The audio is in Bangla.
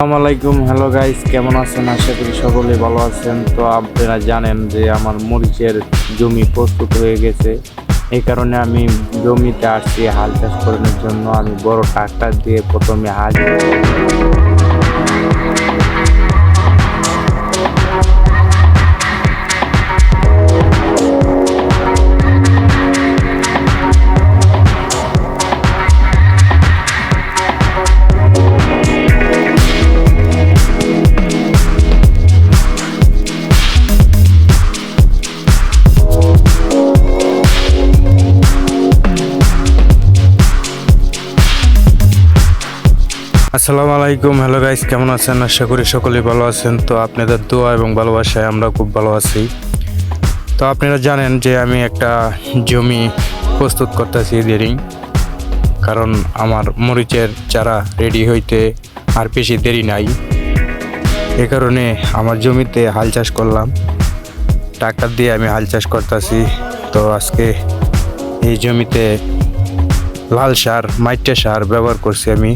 আসসালামু আলাইকুম, হ্যালো গাইস, কেমন আছেন? আশা করি সকলে ভালো আছেন। তো আপনারা জানেন যে আমার মরিচের জমি প্রস্তুত হয়ে গেছে। এই কারণে আমি জমিতে আসছি হাল চাষ করানোর জন্য। আমি বড় ট্রাক্টর দিয়ে প্রথমে হাল। আসসালামু আলাইকুম, হ্যালো গাইস, কেমন আছেন? আশা করি সকলেই ভালো আছেন। তো আপনাদের দোয়া এবং ভালোবাসায় আমরা খুব ভালো আছি। তো আপনারা জানেন যে আমি একটা জমি প্রস্তুত করতেছি দেরি, কারণ আমার মরিচের চারা রেডি হইতে আর বেশি দেরি নাই। এ কারণে আমার জমিতে হাল চাষ করলাম, ট্রাক্টর দিয়ে আমি হাল চাষ করতেছি। তো আজকে এই জমিতে লাল সার, মাইটে সার ব্যবহার করছি আমি।